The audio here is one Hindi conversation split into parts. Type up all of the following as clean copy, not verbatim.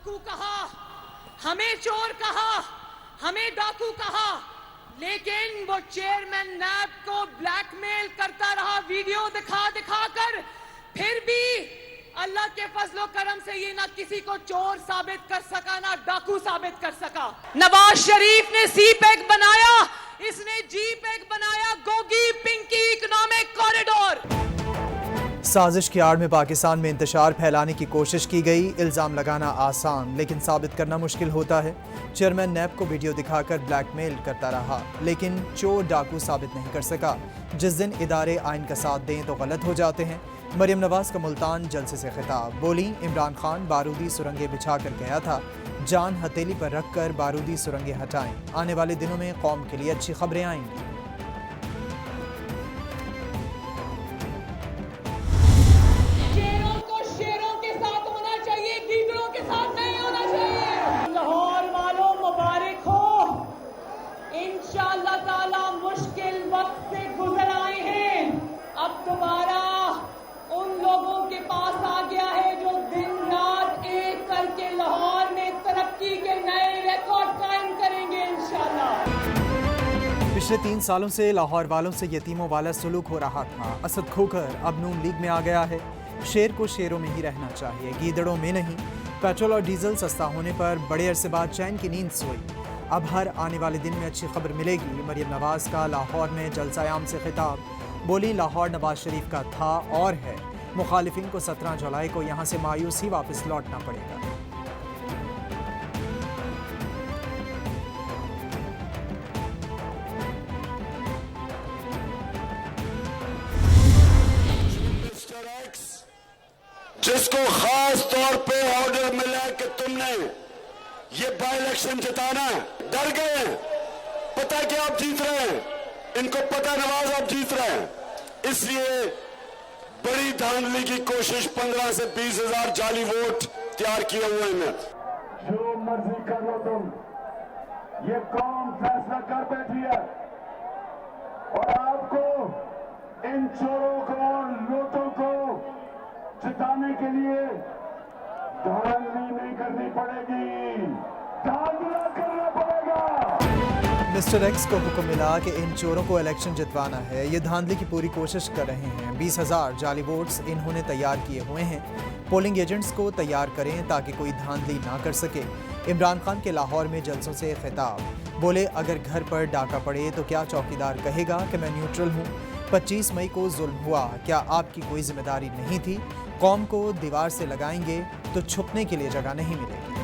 डाकू कहा, हमें चोर कहा, हमें डाकू कहा, लेकिन वो चेयरमैन नैब को ब्लैकमेल करता रहा वीडियो दिखा दिखा कर। फिर भी अल्लाह के फजलो करम से ये ना किसी को चोर साबित कर सका ना डाकू साबित कर सका। नवाज शरीफ ने सी पैक बनाया, इसने जी पैक बनाया, गोगी पिंकी इकोनॉमिक कॉरिडोर। साजिश की आड़ में पाकिस्तान में इंतशार फैलाने की कोशिश की गई। इल्ज़ाम लगाना आसान लेकिन साबित करना मुश्किल होता है। चेयरमैन नैब को वीडियो दिखाकर ब्लैकमेल करता रहा लेकिन चोर डाकू साबित नहीं कर सका। जिस दिन इदारे आइन का साथ दें तो गलत हो जाते हैं। मरियम नवाज का मुल्तान जलसे से खिताब। बोली, इमरान खान बारूदी सुरंगें बिछा कर गया था, जान हथेली पर रख कर बारूदी सुरंगें हटाएं। आने वाले दिनों में कौम के लिए अच्छी खबरें आएंगी। मुश्किल वक्त से गुजर आए हैं, अब दोबारा उन लोगों के पास आ गया है जो दिन रात एक करके लाहौर में तरक्की के नए रिकॉर्ड कायम करेंगे इंशाल्लाह। पिछले 3 सालों से लाहौर वालों से यतीमों वाला सलूक हो रहा था। असद खोकर अब नून लीग में आ गया है। शेर को शेरों में ही रहना चाहिए, गीदड़ों में नहीं। पेट्रोल और डीजल सस्ता होने पर बड़े अरसे बाद चैन की नींद सोई। अब हर आने वाले दिन में अच्छी खबर मिलेगी। मरियम नवाज का लाहौर में जलसा-ए-आम से खिताब। बोली, लाहौर नवाज शरीफ का था और है। मुखालिफिन को 17 जुलाई को यहाँ से मायूस ही वापस लौटना पड़ेगा। जिसको खास तौर पे ऑर्डर मिला कि तुमने ये बाई इलेक्शन जिताना है, डर गए हैं। पता कि आप जीत रहे हैं, इनको पता नवाज आप जीत रहे हैं, इसलिए बड़ी धांधली की कोशिश 15 से 20 हजार जाली वोट तैयार किए हुए हैं। जो मर्जी कर लो तुम, ये कौम फैसला कर बैठी है और आपको इन चोरों को, लूटों को जिताने के लिए धांधली नहीं करनी पड़ेगी, धांधला करना पड़ेगा। मिस्टर एक्स को हुक्म मिला कि इन चोरों को इलेक्शन जितवाना है। ये धांधली की पूरी कोशिश कर रहे हैं। 20,000 जाली वोट्स इन्होंने तैयार किए हुए हैं। पोलिंग एजेंट्स को तैयार करें ताकि कोई धांधली ना कर सके। इमरान खान के लाहौर में जलसों से खिताब। बोले, अगर घर पर डाका पड़े तो क्या चौकीदार कहेगा कि मैं न्यूट्रल हूँ? 25 मई को जुल्म हुआ, क्या आपकी कोई जिम्मेदारी नहीं थी? कौम को दीवार से लगाएंगे तो छुपने के लिए जगह नहीं मिलेगी।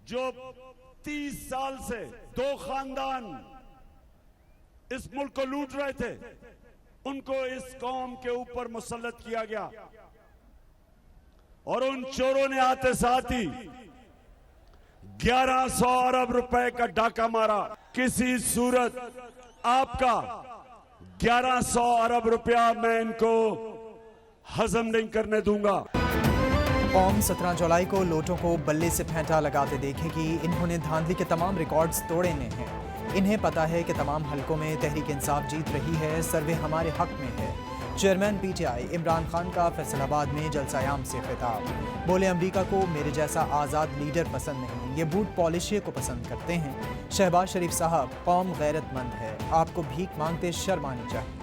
जो 30 साल से 2 खानदान इस मुल्क को लूट रहे थे, उनको इस कौम के ऊपर मुसल्लत किया गया और उन चोरों ने आते साथ ही 1100 अरब रुपए का डाका मारा। किसी सूरत आपका 1100 अरब रुपया मैं इनको हजम नहीं करने दूंगा। कौम 17 जुलाई को लोटों को बल्ले से फेंटा लगाते देखेगी। इन्होंने धांधली के तमाम रिकॉर्ड्स तोड़ने हैं। इन्हें पता है कि तमाम हलकों में तहरीक इंसाफ जीत रही है। सर्वे हमारे हक में है। चेयरमैन पीटीआई इमरान खान का फैसलाबाद में जलसा-ए-आम से खिताब। बोले, अमरीका को मेरे जैसा आज़ाद लीडर पसंद नहीं, ये बूट पॉलिशिये को पसंद करते हैं। शहबाज शरीफ साहब, कौम गैरतमंद है, आपको भीख मांगते शर्म आनी चाहिए।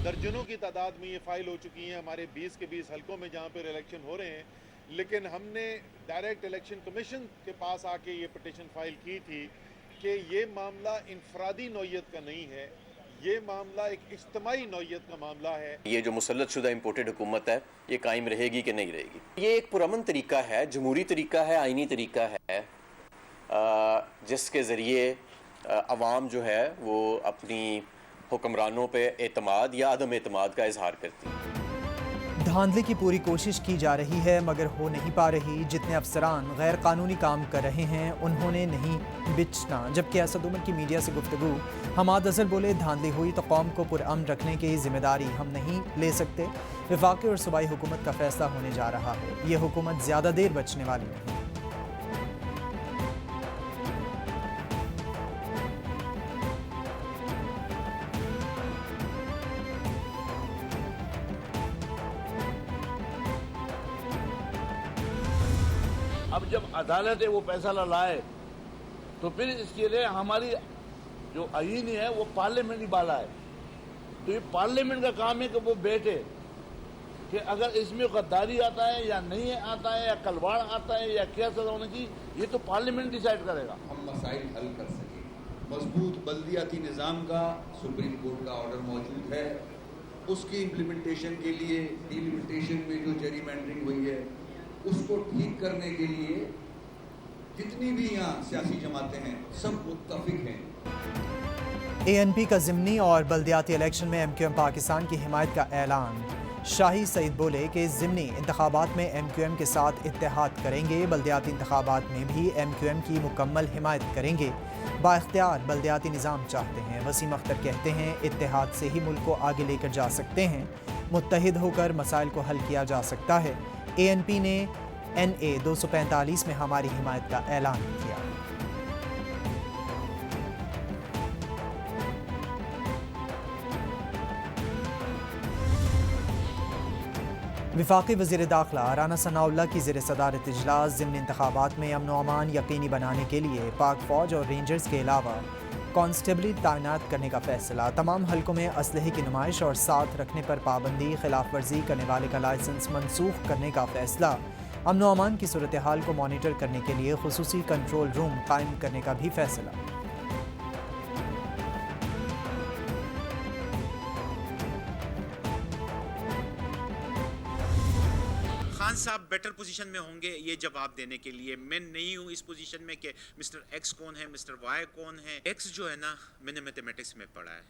दर्जनों की तादाद में ये फाइल हो चुकी हैं हमारे 20 के 20 हलकों में जहाँ पर इलेक्शन हो रहे हैं। लेकिन हमने डायरेक्ट इलेक्शन कमीशन के पास आके ये पिटीशन फाइल की थी कि ये मामला इनफरादी नौयत का नहीं है, ये मामला एक इज्तिमाई नौयत का मामला है। ये जो मुसल्लत शुदा इम्पोर्टेड हुकूमत है, ये कायम रहेगी कि नहीं रहेगी? ये एक पुरअमन तरीका है, जमहूरी तरीका है, आइनी तरीका है, जिसके ज़रिए अवाम जो है वो अपनी हुक्मरानों पे एतमाद या अदम एतमाद का इजहार करती है। धांधली की पूरी कोशिश की जा रही है मगर हो नहीं पा रही। जितने अफसरान गैर कानूनी काम कर रहे हैं उन्होंने नहीं बिचना। जबकि असद उमर की मीडिया से गुफ्तगू हमाद अजहर बोले, धांधली हुई तो कौम को पुरअमन रखने की जिम्मेदारी हम नहीं ले सकते। वफाकी और सूबाई हुकूमत का फैसला होने जा रहा है। ये हुकूमत ज़्यादा देर बचने वाली नहीं। अब जब अदालत है वो फैसला लाए तो फिर इसके लिए हमारी जो आईन है वो पार्लियामेंट ही बाला है। तो ये पार्लियामेंट का काम है कि वो बैठे कि अगर इसमें गद्दारी आता है या नहीं आता है या कलवाड़ आता है या क्या सजा होनी चाहिए, ये तो पार्लियामेंट डिसाइड करेगा। हम मसाइल हल कर सकें। मजबूत बल्दियाती निज़ाम का सुप्रीम कोर्ट का ऑर्डर मौजूद है। उसकी इम्प्लीमेंटेशन के लिए डिलिमिटेशन में जो जेरीमैंडरिंग हुई है उसको ठीक करने के लिए जितनी भी यहाँ सियासी जमातें हैं सब मुत्तफिक हैं। ANP का ज़िमनी और बल्दियाती इलेक्शन में MQM पाकिस्तान की हिमायत का ऐलान। शाही सईद बोले कि ज़िमनी इंतखाबात में MQM के साथ इत्तेहाद करेंगे। बल्दियाती इंतखाबात में भी MQM की मुकम्मल हिमायत करेंगे। बाइख्तियार बल्दियाती निज़ाम चाहते हैं। वसीम अख्तर कहते हैं इत्तेहाद से ही मुल्क को आगे लेकर जा सकते हैं। मुत्तहिद होकर मसाइल को हल किया जा सकता है। ANP ने NA 245 में हमारी हिमायत का ऐलान किया। वफाकी वज़ीर दाखिला राना सनाउल्लाह की ज़ेर सदारत इजलास ज़िमनी इंतखाबात में अमन व अमान यकीनी बनाने के लिए पाक फ़ौज और रेंजर्स के अलावा कांस्टेबली तैनात करने का फैसला। तमाम हलकों में असलहे की नुमाइश और साथ रखने पर पाबंदी। खिलाफ वर्जी करने वाले का लाइसेंस मनसूख करने का फैसला। अमन व अमान की सूरत हाल को मॉनिटर करने के लिए खुसूसी कंट्रोल रूम कायम करने का भी फैसला। खान साहब बेटर पोजीशन में होंगे ये जवाब देने के लिए। मैं नहीं हूँ इस पोजीशन में कि मिस्टर एक्स कौन है, मिस्टर वाई कौन है। एक्स जो है ना, मैंने मैथमेटिक्स में पढ़ा है,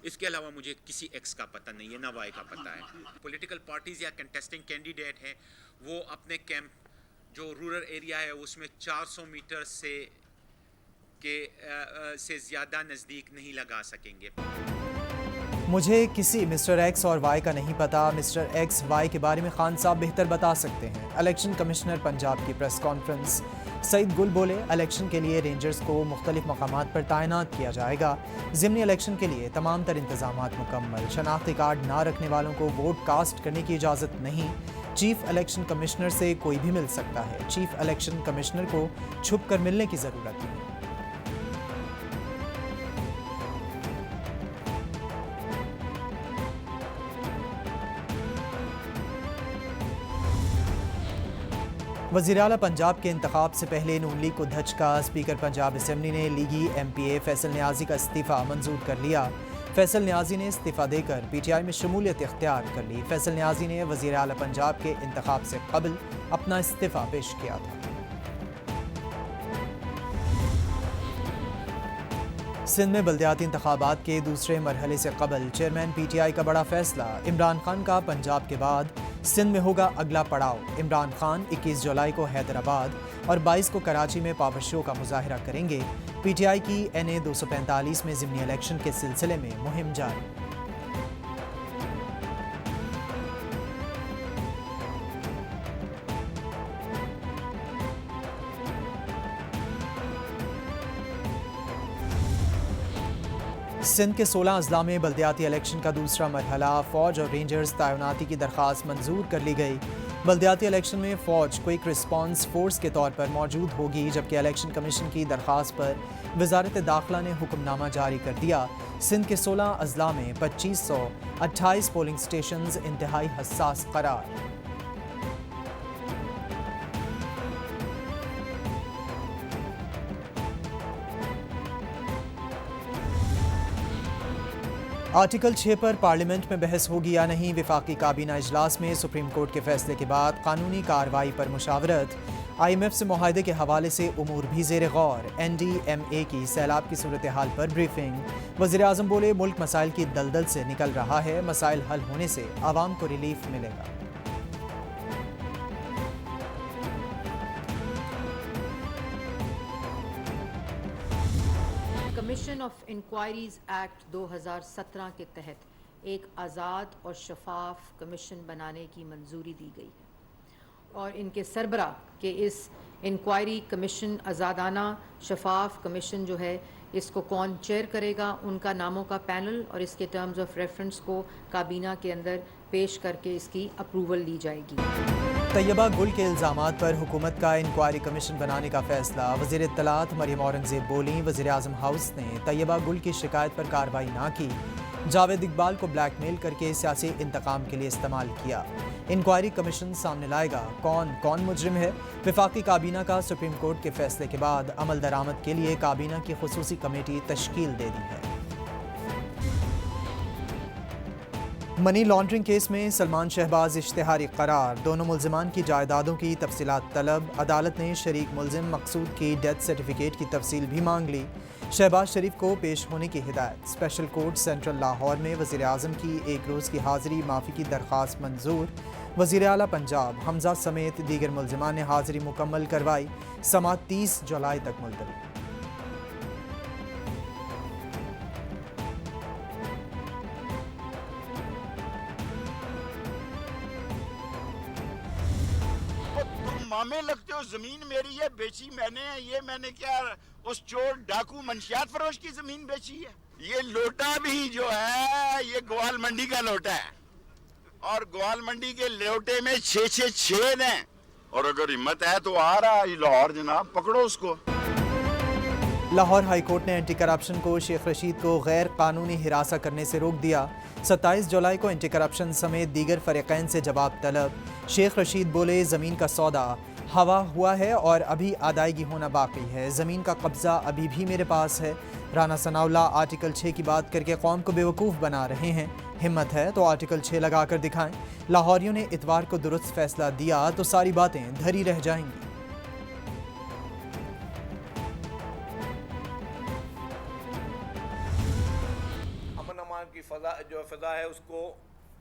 इसके अलावा मुझे किसी एक्स का पता नहीं है, ना वाई का पता है। पॉलिटिकल पार्टीज या कंटेस्टिंग कैंडिडेट हैं वो अपने कैंप जो रूरल एरिया है उसमें 400 मीटर से ज़्यादा नज़दीक नहीं लगा सकेंगे। मुझे किसी मिस्टर एक्स और वाई का नहीं पता। मिस्टर एक्स वाई के बारे में खान साहब बेहतर बता सकते हैं। इलेक्शन कमिश्नर पंजाब की प्रेस कॉन्फ्रेंस। सईद गुल बोले, इलेक्शन के लिए रेंजर्स को मुख्तलिफ मकामात पर तैनात किया जाएगा। ज़िमनी इलेक्शन के लिए तमाम तर इंतजामात मुकम्मल। शनाख्ती कार्ड ना रखने वालों को वोट कास्ट करने की इजाज़त नहीं। चीफ इलेक्शन कमिश्नर से कोई भी मिल सकता है। चीफ इलेक्शन कमिश्नर को छुप कर मिलने की ज़रूरत नहीं। वज़ीर आला पंजाब के इंतखाब से पहले नून लीग को धचका। स्पीकर पंजाब असम्बली ने लीगी MPA फैसल न्याजी का इस्तीफ़ा मंजूर कर लिया। फैसल न्याजी ने इस्तीफ़ा देकर PTI में शमूलियत इख्तियार कर ली। फैसल न्याजी ने वज़ीर आला पंजाब के इंतखाब से कबल अपना इस्तीफ़ा पेश किया था। सिंध में बल्दियाती इंतखाबात के दूसरे मरहले से कबल चेयरमैन PTI का बड़ा फैसला। इमरान खान का पंजाब के बाद सिंध में होगा अगला पड़ाव। इमरान खान 21 जुलाई को हैदराबाद और 22 को कराची में पावर शो का मुजाहरा करेंगे। PTI की NA 245 में ज़िमनी इलेक्शन के सिलसिले में मुहिम जारी। सिंध के 16 अजला में बल्दियाती इलेक्शन का दूसरा मरहला। फ़ौज और रेंजर्स तैनाती की दरख्वास्त मंजूर कर ली गई। बल्दियाती इलेक्शन में फ़ौज क्विक रिस्पांस फोर्स के तौर पर मौजूद होगी, जबकि इलेक्शन कमीशन की दरख्वास्त पर वजारत दाखिला ने हुक्मनामा जारी कर दिया। सिंध के 16 अजला में 2528 पोलिंग स्टेशन इंतहाई हसास करार। आर्टिकल 6 पर पार्लियामेंट में बहस होगी या नहीं। वफाकी काबीना इजलास में सुप्रीम कोर्ट के फैसले के बाद कानूनी कार्रवाई पर मुशावरत। IMF से मुआहदे के हवाले से उमूर भी ज़ेर गौर। NDMA की सैलाब की सूरत हाल पर ब्रीफिंग। वज़ीर आज़म बोले, मुल्क मसाइल की दलदल से निकल रहा है। मसाइल हल होने से आवाम को रिलीफ मिलेगा। कमीशन ऑफ इंक्वायरीज एक्ट 2017 के तहत एक आज़ाद और शफाफ कमीशन बनाने की मंजूरी दी गई है और इनके सरबरा के इस इंक्वायरी कमीशन आज़ादाना शफाफ कमीशन जो है इसको कौन चेयर करेगा, उनका नामों का पैनल और इसके टर्म्स ऑफ रेफरेंस को काबीना के अंदर पेश करके इसकी अप्रूवल ली जाएगी। तैयबा गुल के इल्ज़ामात पर हुकूमत का इंक्वायरी कमीशन बनाने का फैसला। वज़ीर इत्तलात मरियम औरंगज़ेब बोली, वज़ीर आज़म हाउस ने तैयबा गुल की शिकायत पर कार्रवाई ना की, जावेद इकबाल को ब्लैकमेल करके सियासी इंतकाम के लिए इस्तेमाल किया। इंक्वायरी कमीशन सामने लाएगा कौन मुजरिम है। वफाकी काबीना का सुप्रीम कोर्ट के फैसले के बाद अमल दरामद के लिए काबीना की खुसूसी कमेटी तश्कील दे दी है। मनी लॉन्ड्रिंग केस में सलमान शहबाज इश्तिहारी करार, दोनों मुल्जिमान की जायदादों की तफसीलात तलब। अदालत ने शरीक मुल्जिम मकसूद की डेथ सर्टिफिकेट की तफसील भी मांग ली। शहबाज शरीफ को पेश होने की हिदायत। स्पेशल कोर्ट सेंट्रल लाहौर में वज़ीर आज़म की एक रोज़ की हाज़िरी माफ़ी की दरख्वास्त मंजूर। वज़ीर आला पंजाब हमजा समेत दीगर मुल्जिमान ने हाज़िरी मुकम्मल करवाई। समाअत 30 जुलाई तक मुलतवी। मामे लगते हो, जमीन मेरी है, बेची मैंने है। ये मैंने क्या उस चोर डाकू मंशियात फरोश की जमीन बेची है? ये लोटा भी जो है ये ग्वाल मंडी का लोटा है और ग्वाल मंडी के लोटे में 6 छेद हैं। और अगर हिम्मत है तो आ रहा है लाहौर, जनाब पकड़ो उसको। लाहौर हाई कोर्ट ने एंटी करप्शन को शेख रशीद को गैर कानूनी हिरासा करने से रोक दिया। 27 जुलाई को एंटी करप्शन समेत दीगर फरीकैन से जवाब तलब। शेख रशीद बोले, ज़मीन का सौदा हवा हुआ है और अभी अदायगी होना बाकी है। ज़मीन का कब्ज़ा अभी भी मेरे पास है। राना सनाउल्ला आर्टिकल 6 की बात करके कौम को बेवकूफ़ बना रहे हैं। हिम्मत है तो आर्टिकल 6 लगा कर दिखाएं। लाहौरियों ने इतवार को दुरुस्त फैसला दिया तो सारी बातें धरी रह जाएंगी। की फ़ज़ा है उसको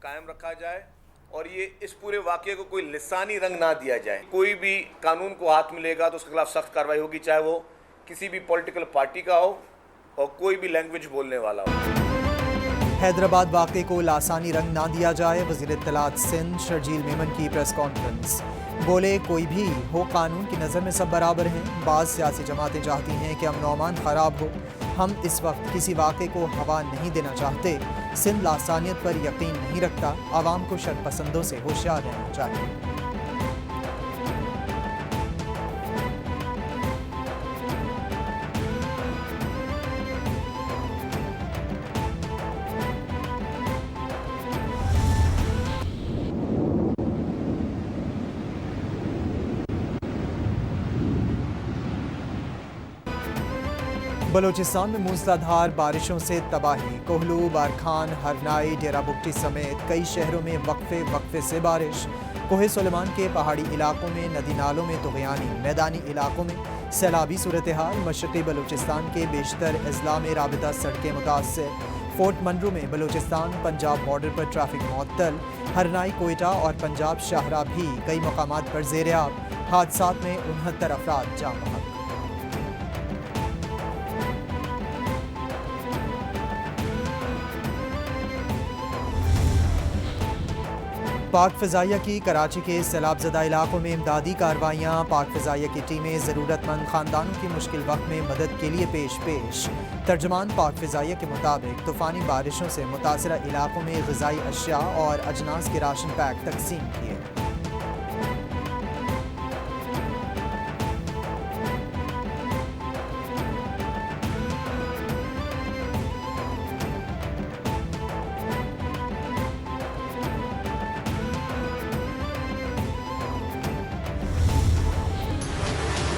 कायम रखा जाए और ये इस पूरे वाक़े को कोई लिसानी रंग ना दिया जाए। कोई भी कानून को हाथ मिलेगा तो उसके खिलाफ सख्त कार्रवाई होगी, चाहे वो किसी भी पॉलिटिकल पार्टी का हो और कोई भी लैंग्वेज बोलने वाला हो। हैदराबाद वाक़े को लासानी रंग ना दिया जाए। वज़ीर इत्तलात सिंध शर्जील मेमन की प्रेस कॉन्फ्रेंस। बोले, कोई भी हो कानून की नज़र में सब बराबर हैं। बाज़ सियासी जमातें चाहती हैं कि अमन अमान ख़राब हो। हम इस वक्त किसी वाक़े को हवा नहीं देना चाहते। सिंध लासानियत पर यकीन नहीं रखता। आवाम को शरपसंदों से होशियार रहना चाहिए। बलूचिस्तान में मूसलाधार बारिशों से तबाही। कोहलू, बारखान, हरनाई, डेरा बुगटी समेत कई शहरों में वक्फे से बारिश। कोहे सुलेमान के पहाड़ी इलाकों में नदी नालों में तुग़यानी, मैदानी इलाकों में सैलाबी सूरत हाल। मशरक़ी बलूचिस्तान के बेशतर अजला में राबिता सड़कें मुतासर। फोर्ट मनरू में बलूचिस्तान पंजाब बॉर्डर पर ट्रैफिक मुअत्तल। हरनाई, कोयटा और पंजाब शाहरा भी कई मकामात पर ज़ेर-ए-आब। हादसात में 69 अफराद जाँ बहक। पाक फ़िज़ाइया की कराची के सैलाबज़दा इलाकों में इमदादी कार्रवाइयाँ। पाक फ़िज़ाइया की टीमें ज़रूरतमंद ख़ानदानों की मुश्किल वक्त में मदद के लिए पेश। तर्जमान पाक फ़िज़ाइया के मुताबिक तूफ़ानी बारिशों से मुतासरा इलाकों में ग़िज़ाई अशिया और अजनास के राशन पैक तकसीम किए।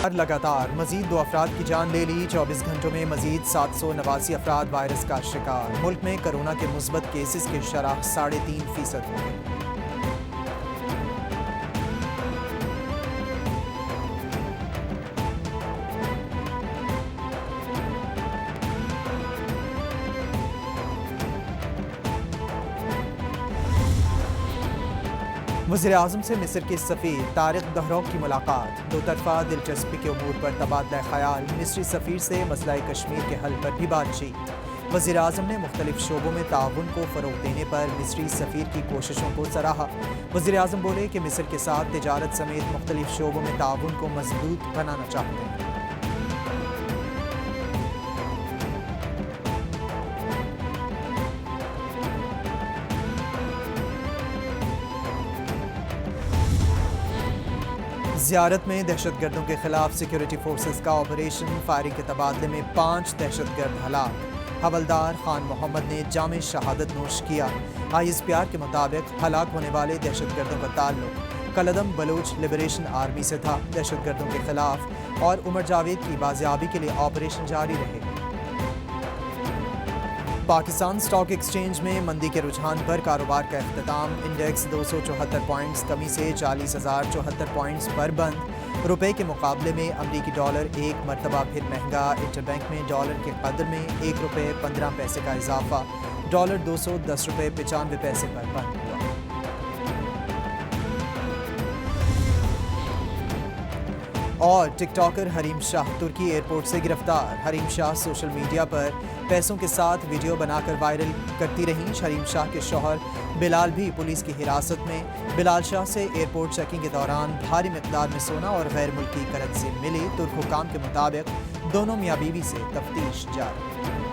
लगातार मजीद 2 अफराद की जान ले ली। 24 घंटों में मजीद 789 अफराद वायरस का शिकार। मुल्क में कोरोना के मुस्बत केसेस की शरह 3.5% हो गई। वज़ीर-ए-आज़म से मिस्र के सफ़ीर तारिक दहरौक की मुलाकात। दो तरफ़ा दिलचस्पी के उमूर पर तबादला ख़याल। मिस्री सफ़ीर से मसला कश्मीर के हल पर भी बातचीत। वज़ीर-ए-आज़म ने मुख्तलिफ शोबों में ताउन को फ़रोग़ देने पर मिस्री सफ़ीर की कोशिशों को सराहा। वज़ीर-ए-आज़म बोले कि मिस्र के साथ तिजारत समेत मुख्तलिफ शोबों में ताउन को मज़बूत बनाना चाहते हैं। ज़ियारत में दहशतगर्दों के खिलाफ सिक्योरिटी फोर्सेस का ऑपरेशन। फायरिंग के तबादले में 5 दहशतगर्द हलाक। हवलदार खान मोहम्मद ने जामे शहादत नोश किया। ISPR के मुताबिक हलाक होने वाले दहशतगर्दों का ताल्लुक कलदम बलूच लिबरेशन आर्मी से था। दहशतगर्दों के खिलाफ और उमर जावेद की बाजियाबी के लिए ऑपरेशन जारी रहे। पाकिस्तान स्टॉक एक्सचेंज में मंदी के रुझान पर कारोबार का अख्ताम। इंडेक्स 274 पॉइंट्स कमी से 40,074 पॉइंट्स पर बंद। रुपए के मुकाबले में अमरीकी डॉलर एक मरतबा फिर महंगा। इंटरबैंक में डॉलर के कदर में ₹1.15 का इजाफा। डॉलर 210 रुपये 95 पैसे पर बंद हुआ। और टिकटॉकर हरीम शाह तुर्की एयरपोर्ट से गिरफ्तार। हरीम शाह सोशल मीडिया पर पैसों के साथ वीडियो बनाकर वायरल करती रहीं। हरीम शाह के शौहर बिलाल भी पुलिस की हिरासत में। बिलाल शाह से एयरपोर्ट चेकिंग के दौरान भारी मिकदार में सोना और गैर मुल्की करेंसी मिली। तुर्क हुकाम के मुताबिक दोनों मियाँ बीवी से तफ्तीश जारी।